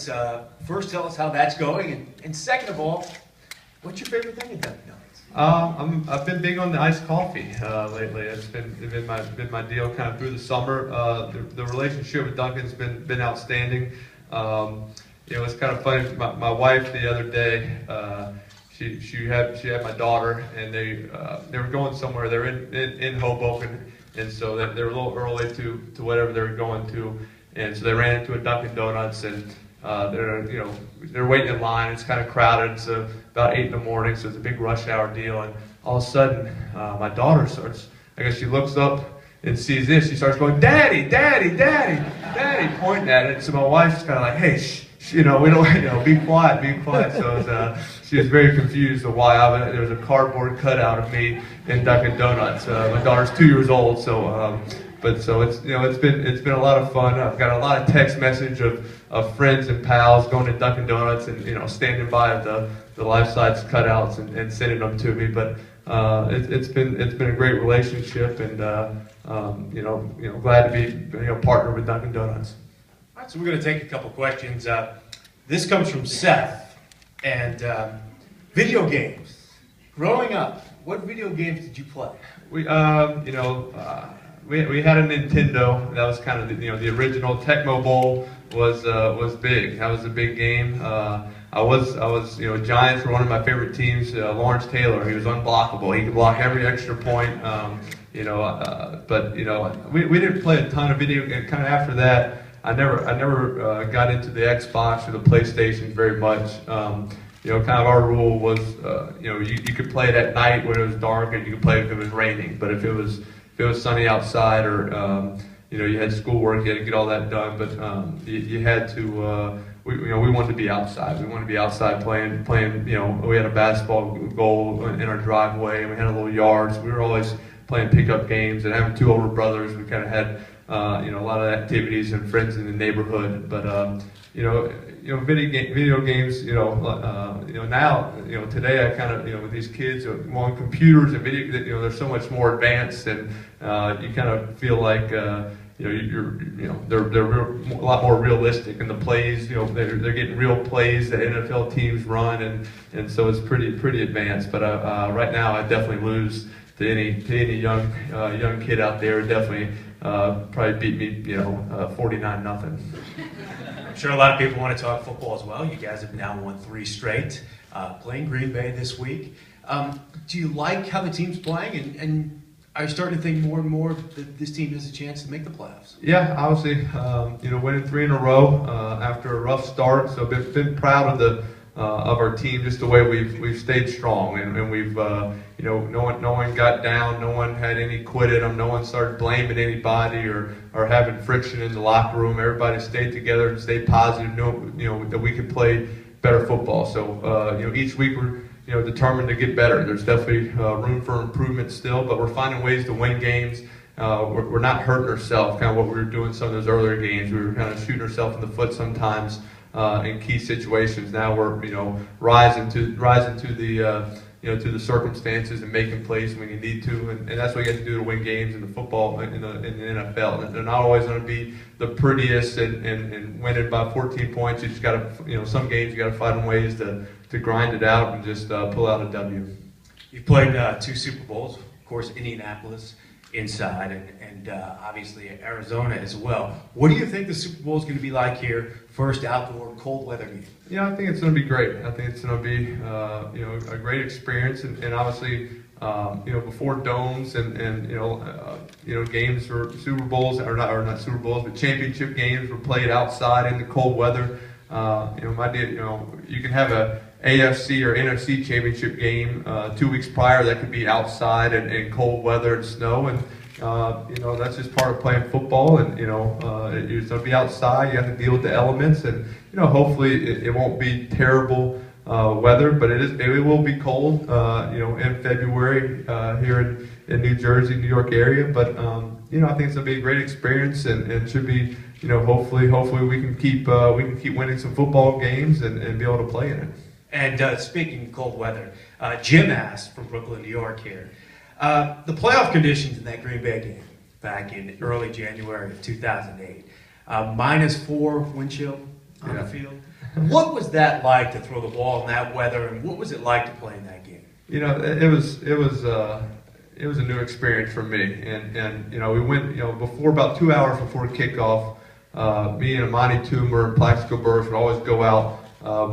Donuts. First, tell us how that's going, and second of all, what's your favorite thing at Dunkin Donuts? I've been big on the iced coffee lately. It's been my deal kind of through the summer. The relationship with Dunkin's been outstanding. It's kind of funny. My wife the other day, she had my daughter, and they were going somewhere. They're in Hoboken, and so they were a little early to whatever they were going to, and so they ran into a Dunkin Donuts, and they're waiting in line. It's kind of crowded. It's about 8 in the morning, so it's a big rush hour deal. And all of a sudden, my daughter starts. I guess she looks up and sees this. She starts going, "Daddy, Daddy, Daddy, Daddy," pointing at it. So my wife's kind of like, "Hey, shh, we don't, be quiet, be quiet." So she was very confused of why there was a cardboard cutout of me in Dunkin Donuts. My daughter's 2 years old, so. But so it's been a lot of fun. I've got a lot of text message of friends and pals going to Dunkin Donuts and standing by the life-size cutouts and sending them to me. But it's been a great relationship, and glad to be partnered with Dunkin Donuts. All right, so we're going to take a couple questions. This comes from Seth, and video games. Growing up, what video games did you play? We had a Nintendo. That was kind of the original. Tecmo Bowl was big. That was a big game. I was Giants were one of my favorite teams. Lawrence Taylor, he was unblockable. He could block every extra point. But we didn't play a ton of video. And kind of after that, I never got into the Xbox or the PlayStation very much. Kind of our rule was, you could play it at night when it was dark, and you could play it if it was raining. But if it was sunny outside, or you had schoolwork, you had to get all that done. But you had to. We wanted to be outside. We wanted to be outside playing. We had a basketball goal in our driveway, and we had a little yard. So we were always playing pickup games. And having 2 older brothers, we kind of had a lot of activities and friends in the neighborhood. But video games. Now today I kind of with these kids on computers and video. They're so much more advanced, and you kind of feel like they're a lot more realistic, and the plays they're getting real plays that NFL teams run, and so it's pretty advanced. But right now I definitely lose to any young kid out there. Definitely probably beat me 49-0. I'm sure a lot of people want to talk football as well. You guys have now won 3 straight, playing Green Bay this week. Do you like how the team's playing, and are you starting to think more and more that this team has a chance to make the playoffs? Yeah, obviously, winning 3 in a row after a rough start. So been proud of our team, just the way we've stayed strong, and we've no one got down, no one had any quit at them, no one started blaming anybody or having friction in the locker room. Everybody stayed together and stayed positive, that we could play better football. So each week we're determined to get better. There's definitely room for improvement still, but we're finding ways to win games. We're not hurting ourselves, kind of what we were doing some of those earlier games. We were kind of shooting ourselves in the foot sometimes in key situations. Now we're rising to the circumstances and making plays when you need to, and that's what you have to do to win games in the football in the NFL. And they're not always going to be the prettiest and winning by 14 points. You just got to some games you got to find ways to grind it out and just pull out a W. You've played 2 Super Bowls, of course, Indianapolis inside, and obviously Arizona as well. What do you think the Super Bowl is going to be like here? First outdoor cold weather game. I think it's going to be great. I think it's going to be a great experience, and obviously before domes and games for Super Bowls or not Super Bowls, but championship games were played outside in the cold weather. You can have a AFC or NFC championship game 2 weeks prior that could be outside and cold weather and snow, and that's just part of playing football. And you're going to be outside. You have to deal with the elements, and hopefully it won't be terrible weather, but it will be cold in February here in New Jersey, New York area. But I think it's going to be a great experience, and it should be hopefully we can keep winning some football games and be able to play in it. And speaking of cold weather, Jim asked from Brooklyn, New York here, the playoff conditions in that Green Bay game back in early January of 2008, -4 wind chill, on the field. What was that like to throw the ball in that weather, and what was it like to play in that game? You know, it was a new experience for me, and you know, we went, you know, before about 2 hours before kickoff, me and Amani Toomer and Plaxico Burris would always go out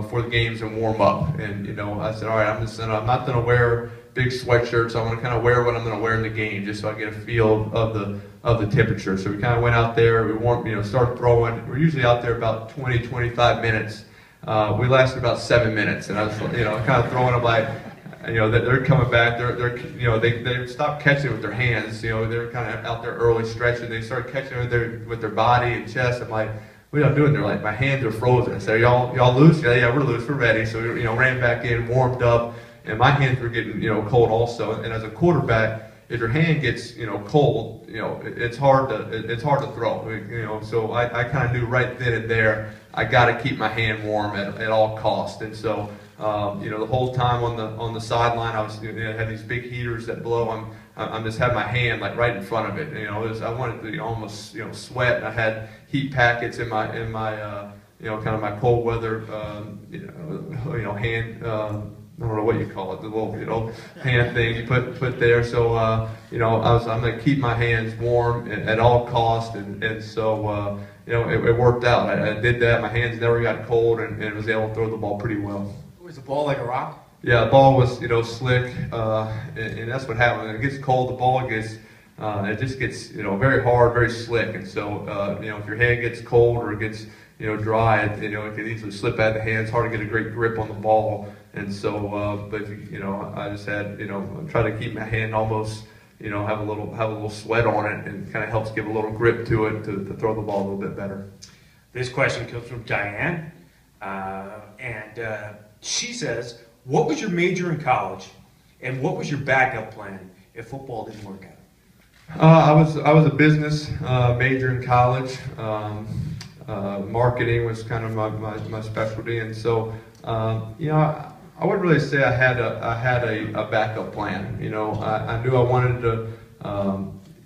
before the games and warm up. And you know, I said, all right, I'm not gonna wear big sweatshirts. I want to kind of wear what I'm going to wear in the game, just so I get a feel of the temperature. So we kind of went out there. We warmed, you know, started throwing. We're usually out there about 20-25 minutes. We lasted about 7 minutes, and I was, you know, kind of throwing them like, you know, they're coming back. They're you know, they stopped catching with their hands. You know, they're kind of out there early stretching. They started catching with their body and chest. I'm like, what are y'all doing? They're like, my hands are frozen. I said, y'all loose? Yeah, we're loose. We're ready. So we, you know, ran back in, warmed up. And my hands were getting, you know, cold also. And as a quarterback, if your hand gets, you know, cold, you know, it's hard to throw. You know, so I kind of knew right then and there I got to keep my hand warm at all costs. And so, you know, the whole time on the sideline, I was, you know, I had these big heaters that blow. I'm just had my hand like right in front of it. You know, I wanted to almost, you know, sweat. And I had heat packets in my you know, kind of my cold weather, you know, hand. I don't know what you call it, the little, you know, hand thing you put there. So, you know, I'm going to keep my hands warm at all costs, and so, you know, it worked out. I did that. My hands never got cold, and was able to throw the ball pretty well. Was the ball like a rock? Yeah, the ball was, you know, slick, and that's what happens. When it gets cold, the ball gets, it just gets, you know, very hard, very slick, and so, you know, if your hand gets cold or it gets, you know, dry, you know, it can easily slip out of the hand. It's hard to get a great grip on the ball. And so, but you know, I just had, you know, try to keep my hand almost, you know, have a little sweat on it, and kind of helps give a little grip to it to throw the ball a little bit better. This question comes from Diane, and she says, "What was your major in college, and what was your backup plan if football didn't work out?" I was a business major in college. Marketing was kind of my specialty, and so you know, I wouldn't really say I had a backup plan. You know, I knew I wanted to,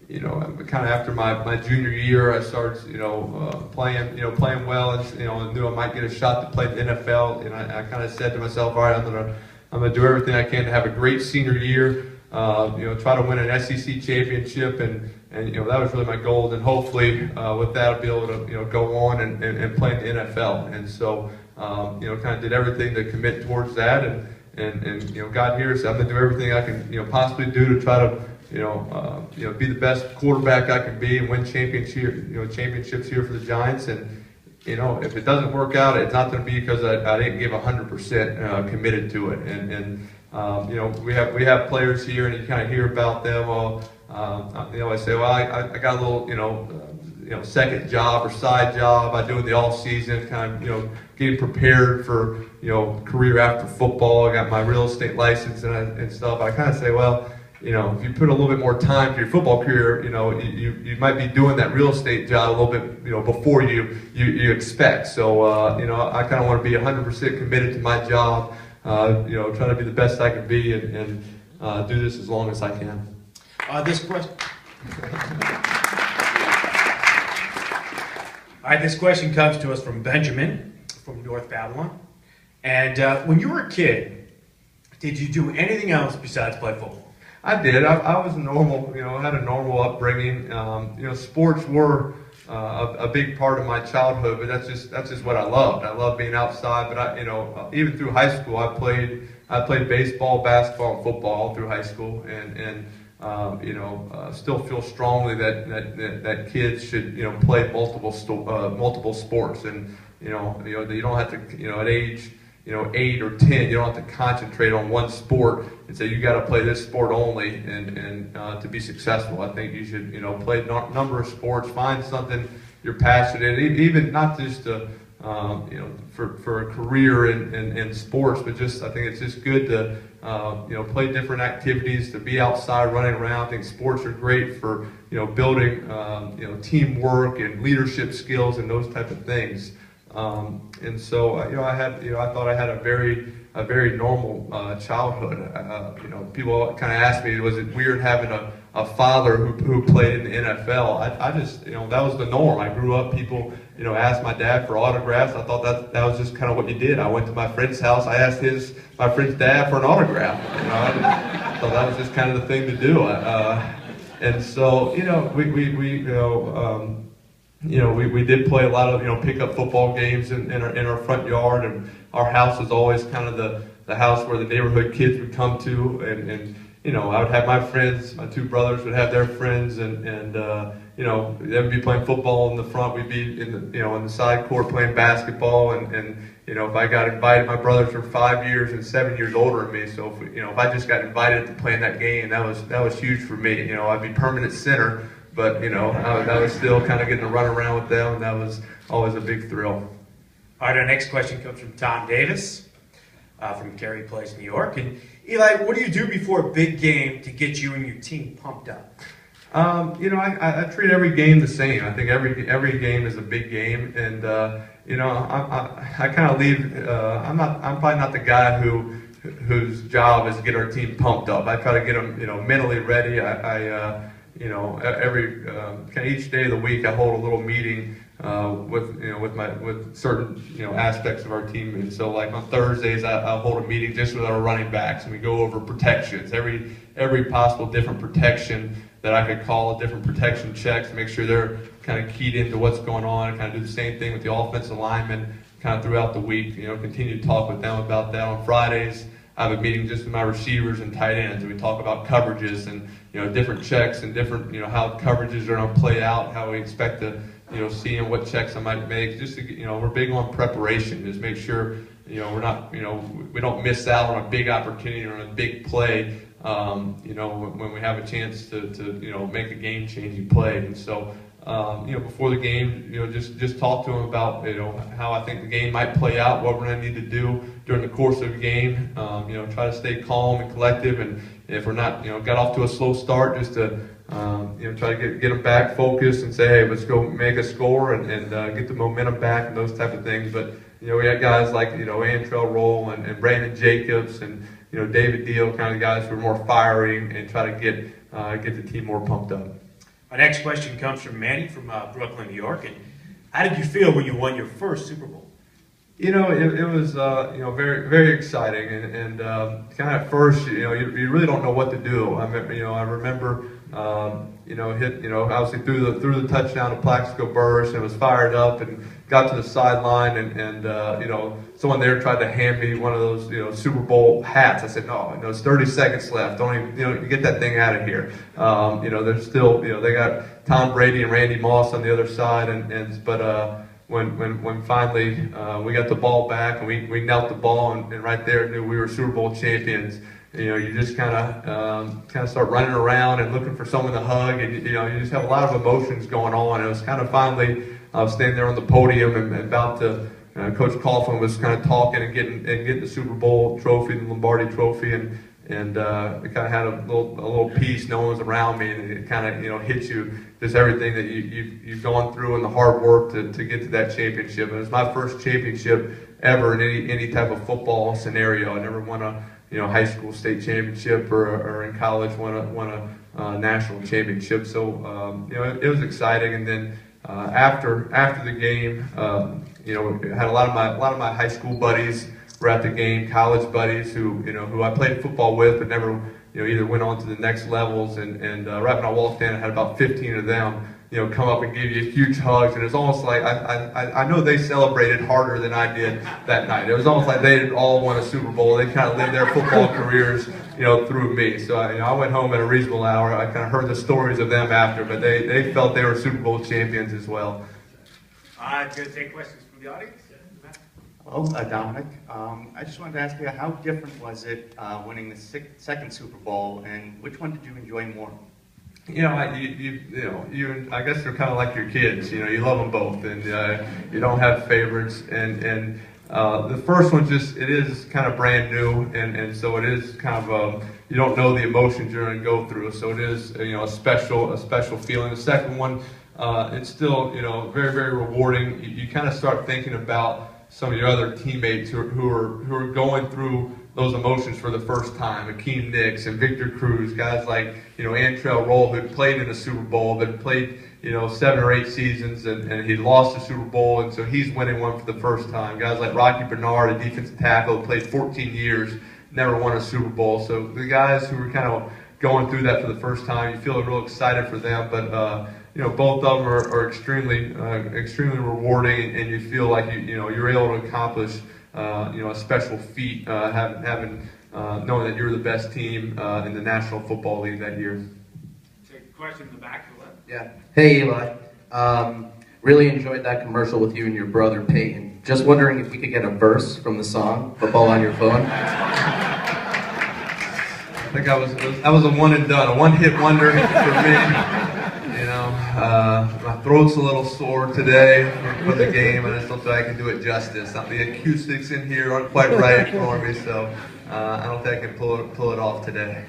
you know, kind of after my junior year, I started, you know, playing well, and you know, I knew I might get a shot to play the NFL, and I kind of said to myself, all right, I'm gonna do everything I can to have a great senior year. You know, try to win an SEC championship, and you know, that was really my goal. And hopefully, with that, I'll be able to, you know, go on and play in the NFL. And so, you know, kind of did everything to commit towards that, and you know, got here. So I'm gonna do everything I can, you know, possibly do to try to, you know, be the best quarterback I can be and win championships here for the Giants. And you know, if it doesn't work out, it's not going to be because I didn't give 100% committed to it. And you know, we have players here, and you kind of hear about them. You know, I say, well, I got a little, you know, second job or side job I do in the off season, kind of, you know, getting prepared for, you know, career after football. I got my real estate license and stuff. I kind of say, well, you know, if you put a little bit more time to your football career, you know, you might be doing that real estate job a little bit, you know, before you expect. So, you know, I kind of want to be 100% committed to my job. You know, trying to be the best I can be, and do this as long as I can. This question. All right, this question comes to us from Benjamin from North Babylon. And when you were a kid, did you do anything else besides play football? I did. I was normal. You know, I had a normal upbringing. You know, sports were a big part of my childhood, but that's just what I loved. I loved being outside. But you know, even through high school, I played baseball, basketball, and football through high school, and you know, still feel strongly that kids should, you know, play multiple sports, and you don't have to, you know, at age, you know, 8 or 10, you don't have to concentrate on one sport and say you got to play this sport only, and to be successful. I think you should, you know, play a number of sports, find something you're passionate in, even not just to, you know, for a career in sports, but just, I think it's just good to, you know, play different activities, to be outside running around. I think sports are great for, you know, building, you know, teamwork and leadership skills and those type of things. And so, you know, I thought I had a very normal childhood. You know, people kind of asked me, was it weird having a father who played in the NFL? I just, you know, that was the norm. I grew up, people asked my dad for autographs. I thought that was just kind of what you did. I went to my friend's house. I asked my friend's dad for an autograph. I thought that was just kind of the thing to do. And so, we did play a lot of, pickup football games in our front yard, and our house was always kind of the house where the neighborhood kids would come to, and I would have my friends, my two brothers would have their friends, and they would be playing football in the front, we'd be in the side court playing basketball, and if I got invited, my brothers were 5 years and 7 years older than me, so if I just got invited to play in that game, that was huge for me. I'd be permanent center, but I was still kind of getting to run around with them, and that was always a big thrill. All right, our next question comes from Tom Davis from Cary Place, New York. And Eli, what do you do before a big game to get you and your team pumped up? I treat every game the same. I think every game is a big game, and I kind of leave. I'm probably not the guy whose job is to get our team pumped up. I try to get them, mentally ready. Every kind of each day of the week, I hold a little meeting with certain aspects of our team. And so, like on Thursdays, I'll hold a meeting just with our running backs, and we go over protections, every possible different protection that I could call, different protection checks, make sure they're kind of keyed into what's going on. Kind of do the same thing with the offensive linemen, kind of throughout the week. Continue to talk with them about that. On Fridays, I have a meeting just with my receivers and tight ends, and we talk about coverages and different checks and different how coverages are going to play out, how we expect to seeing what checks I might make. Just to, we're big on preparation. Just make sure we're not we don't miss out on a big opportunity or on a big play. When we have a chance to make a game-changing play. And so before the game, just talk to them about how I think the game might play out, what we're going to need to do during the course of the game. Try to stay calm and collective, and if we're not got off to a slow start, just to try to get them back focused and say, hey, let's go make a score and get the momentum back and those type of things. But we had guys like Antrell Roll and Brandon Jacobs and David Deal, kind of guys who are more fiery and try to get the team more pumped up. Our next question comes from Manny from Brooklyn, New York. And how did you feel when you won your first Super Bowl? It was very, very exciting, and kind of at first you really don't know what to do. I remember obviously threw the touchdown to Plaxico Burress and was fired up and got to the sideline, and someone there tried to hand me one of those Super Bowl hats. I said, no, it's 30 seconds left. Don't even get that thing out of here. There's still they got Tom Brady and Randy Moss on the other side, but when finally we got the ball back and we knelt the ball and right there knew we were Super Bowl champions. You just kind of start running around and looking for someone to hug, and you just have a lot of emotions going on. It was kind of finally standing there on the podium and about to. Coach Coughlin was kind of talking and getting the Super Bowl trophy, the Lombardi trophy, and it kind of had a little piece. No one was around me, and it kind of hits you, just everything that you've gone through and the hard work to get to that championship. And it was my first championship ever in any type of football scenario. I never won a high school state championship or in college won a national championship. So it was exciting. And then after the game, had a lot of my high school buddies were at the game, college buddies who I played football with but never either went on to the next levels. And right when I walked in, I had about 15 of them come up and give you huge hugs, and it's almost like I know they celebrated harder than I did that night. It was almost like they didn't all won a Super Bowl. They kind of lived their football careers, through me. So I went home at a reasonable hour. I kind of heard the stories of them after, but they felt they were Super Bowl champions as well. Going to take questions from the audience. Hello, Dominic. I just wanted to ask you, how different was it winning the second Super Bowl, and which one did you enjoy more? I guess they're kind of like your kids. You love them both, and you don't have favorites. And the first one it is kind of brand new, and so it is kind of you don't know the emotions you're going to go through. So it is a special feeling. The second one, it's still very, very rewarding. You kind of start thinking about some of your other teammates who are going through those emotions for the first time. Akeem Nicks and Victor Cruz, guys like, Antrell Roll, who played in a Super Bowl, that played, 7 or 8 seasons, and he lost the Super Bowl, and so he's winning one for the first time. Guys like Rocky Bernard, a defensive tackle, played 14 years, never won a Super Bowl. So the guys who are kind of going through that for the first time, you feel real excited for them, but both of them are extremely rewarding, and you feel like you're able to accomplish a special feat, having knowing that you're the best team in the National Football League that year. Take a question in the back to the left. Yeah. Hey, Eli. Really enjoyed that commercial with you and your brother Peyton. Just wondering if we could get a verse from the song "Football on Your Phone." I think I was a one and done, a one-hit wonder for me. My throat's a little sore today for the game, and I just don't think I can do it justice. The acoustics in here aren't quite right for me, so I don't think I can pull it off today.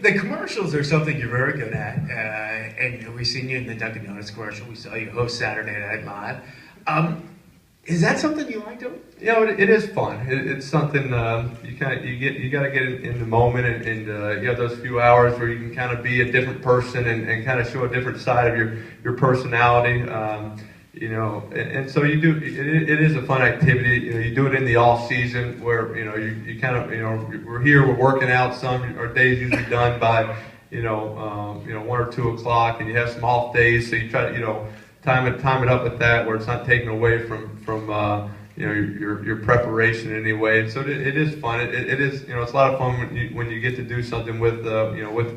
The commercials are something you're very good at, and we've seen you in the Dunkin Donuts commercial. We saw you host Saturday Night Live. Is that something you like doing? It is fun. It's something you got to get in the moment, and you have those few hours where you can kind of be a different person and kind of show a different side of your personality. And so you do. It is a fun activity. You do it in the off season where you kind of we're here, we're working out. Our days usually done by 1 or 2 o'clock, and you have some off days, so you try to time it up with that where it's not taken away from your preparation in any way. So it is fun. It is it's a lot of fun when you get to do something with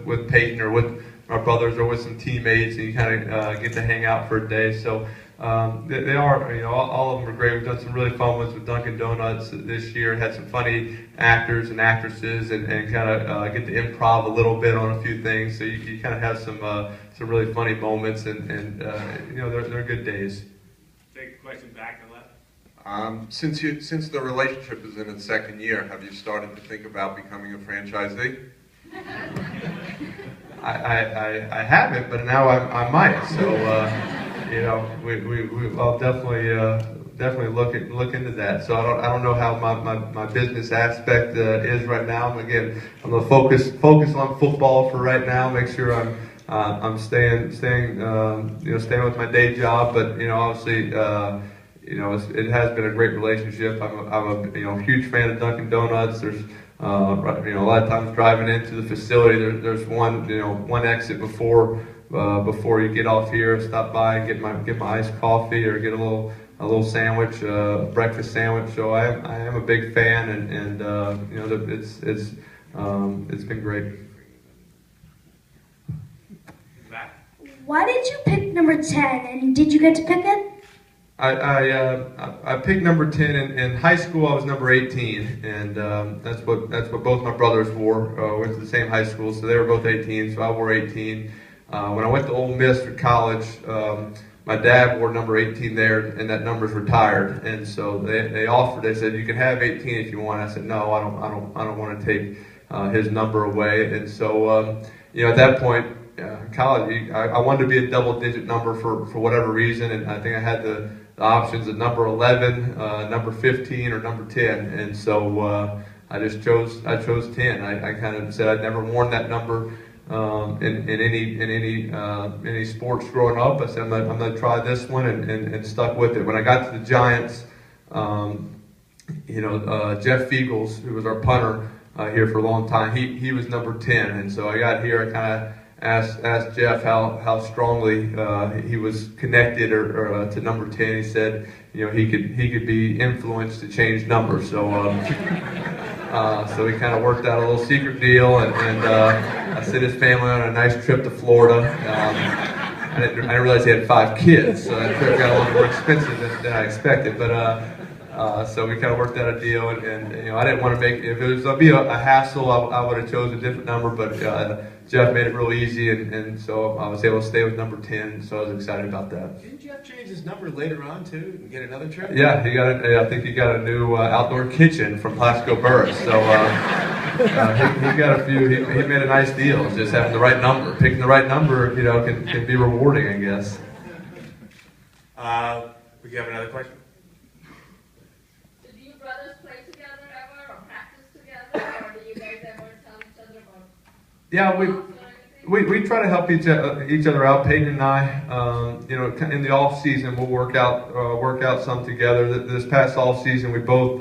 with Peyton or with our brothers or with some teammates, and you kind of get to hang out for a day. So they are all of them are great. We've done some really fun ones with Dunkin Donuts this year. Had some funny actors and actresses, and kind of get to improv a little bit on a few things. So you kind of have some really funny moments, and they're good days. Take a question back to the left. Since the relationship is in its second year, have you started to think about becoming a franchisee? I haven't, but now I might. So I'll definitely look into that. So I don't know how my business aspect is right now. I'm gonna focus on football for right now. Make sure I'm staying with my day job. But obviously it has been a great relationship. I'm a huge fan of Dunkin Donuts. There's a lot of times driving into the facility, there's one exit before you get off here. Stop by and get my iced coffee or get a little sandwich, breakfast sandwich. So I am a big fan, and it's been great. Why did you pick number 10, and did you get to pick it? I picked number 10 in high school. I was number 18, and that's what both my brothers wore. Went to the same high school, so they were both 18. So I wore 18. When I went to Ole Miss for college, my dad wore number 18 there, and that number's retired. And so they offered. They said you can have 18 if you want. I said no, I don't want to take his number away. And so at that point. College, I wanted to be a double-digit number for whatever reason, and I think I had the options of number 11, number 15, or number 10, and so I chose 10. I kind of said I'd never worn that number in any sports growing up. I said I'm gonna try this one, and stuck with it. When I got to the Giants, Jeff Fiegels, who was our punter here for a long time, he was number 10, and so I got here. I kind of asked Jeff how strongly he was connected or to number 10. He said he could be influenced to change numbers. So so we kind of worked out a little secret deal, and I sent his family on a nice trip to Florida. I didn't realize he had 5 kids, so that trip got a little more expensive than I expected. But so we kind of worked out a deal, and I didn't want to make, if it was going to be a hassle, I would have chosen a different number, but Jeff made it real easy, and so I was able to stay with number 10, so I was excited about that. Didn't Jeff change his number later on too and get another trip? Yeah, I think he got a new outdoor kitchen from Plaxico Burris, so he got a few, he made a nice deal, just having the right number. Picking the right number, can be rewarding, I guess. We have another question? play together ever or practice together, or do you guys ever tell each other about Yeah, golf or anything? we try to help each other out. Peyton and I, in the off season, we'll work out some together. This past off season, we both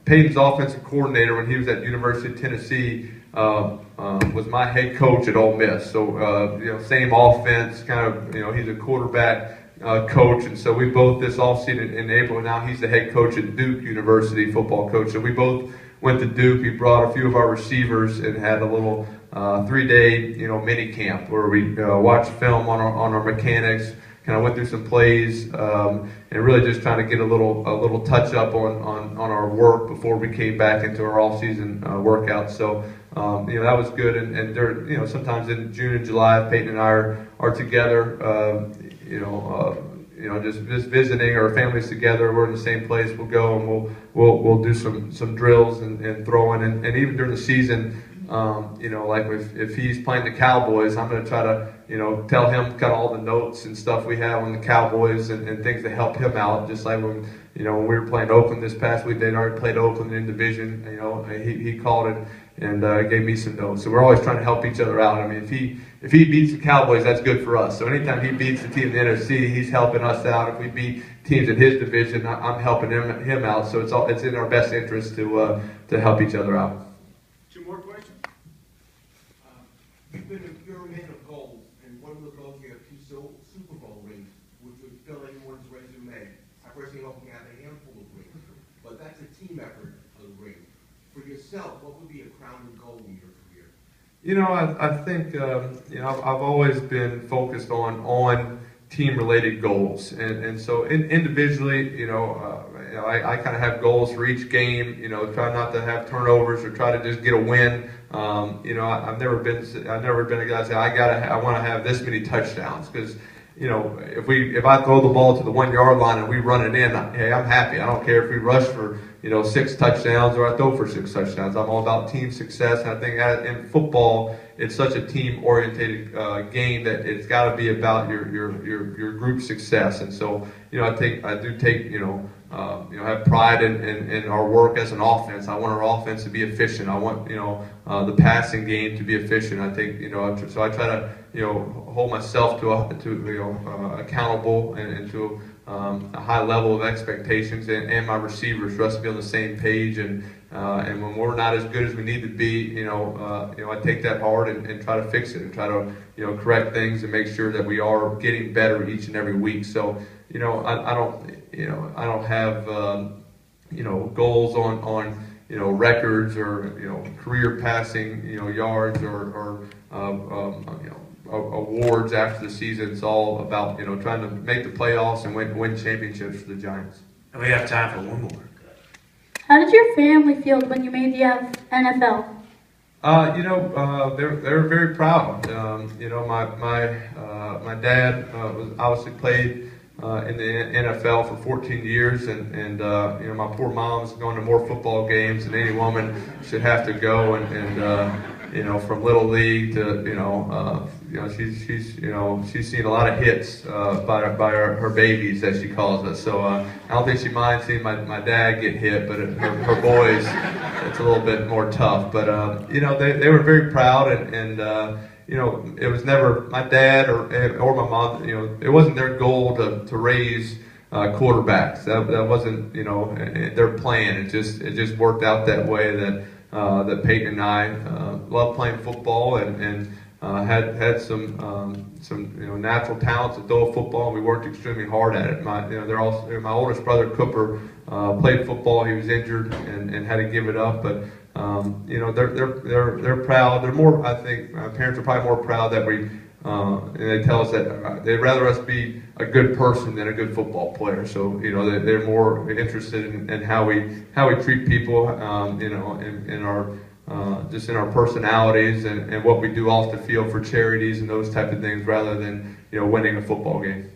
Peyton's offensive coordinator when he was at University of Tennessee was my head coach at Ole Miss. So same offense, kind of he's a quarterback coach, and so we both this offseason in April. Now he's the head coach at Duke University, football coach. So we both went to Duke. We brought a few of our receivers and had a little 3-day mini camp where we watched film on our mechanics, kind of went through some plays, and really just trying to get a little touch up on our work before we came back into our off season workouts. So that was good. And there sometimes in June and July, Peyton and I are together. Just visiting our families together. We're in the same place. We'll go and we'll do some drills and throwing, and even during the season, like if he's playing the Cowboys, I'm going to try to tell him kind of all the notes and stuff we have on the Cowboys and things to help him out. Just like when when we were playing Oakland this past week, they'd already played Oakland in division. He called it and gave me some notes. So we're always trying to help each other out. I mean, if he beats the Cowboys, that's good for us. So anytime he beats the team in the NFC, he's helping us out. If we beat teams in his division, I'm helping him out. So it's in our best interest to help each other out. Two more questions. You're a man of goals, and one of the goals you have 2 Super Bowl rings, which would fill anyone's resume. I personally hope you have a handful of rings, but that's a team effort of the ring. For yourself, what would be a crowning goal in your career? I think I've always been focused on team-related goals, and so individually, I kind of have goals for each game. Try not to have turnovers or try to just get a win. I've never been a guy that say I want to have this many touchdowns, because if I throw the ball to the 1 yard line and we run it in, hey, I'm happy. I don't care if we rush for 6 touchdowns or I throw for 6 touchdowns. I'm all about team success, and I think in football it's such a team-oriented game that it's got to be about your group success. And so I do take have pride in our work as an offense. I want our offense to be efficient. I want the passing game to be efficient. I think so I try to hold myself to accountable and to a high level of expectations, and my receivers for us to be on the same page. And when we're not as good as we need to be, I take that hard and try to fix it and try to correct things and make sure that we are getting better each and every week. So I don't have goals on records or career passing yards or awards after the season. It's all about trying to make the playoffs and win championships for the Giants. And we have time for one more. How did your family feel when you made the NFL? They're very proud. My dad was obviously played in the NFL for 14 years, and my poor mom's going to more football games than any woman should have to go, and from Little League to she's seen a lot of hits by her babies, as she calls us. So I don't think she minds seeing my dad get hit, but her boys, it's a little bit more tough. But they were very proud, and it was never my dad or my mom. It wasn't their goal to raise quarterbacks. That wasn't their plan. It just worked out that way that Peyton and I loved playing football and had some natural talents to throw a football. And we worked extremely hard at it. My oldest brother Cooper played football. He was injured and had to give it up, but. They're proud. They're more. I think my parents are probably more proud that and they tell us that they'd rather us be a good person than a good football player. So they're more interested in how we treat people, in our just in our personalities and what we do off the field for charities and those type of things, rather than winning a football game.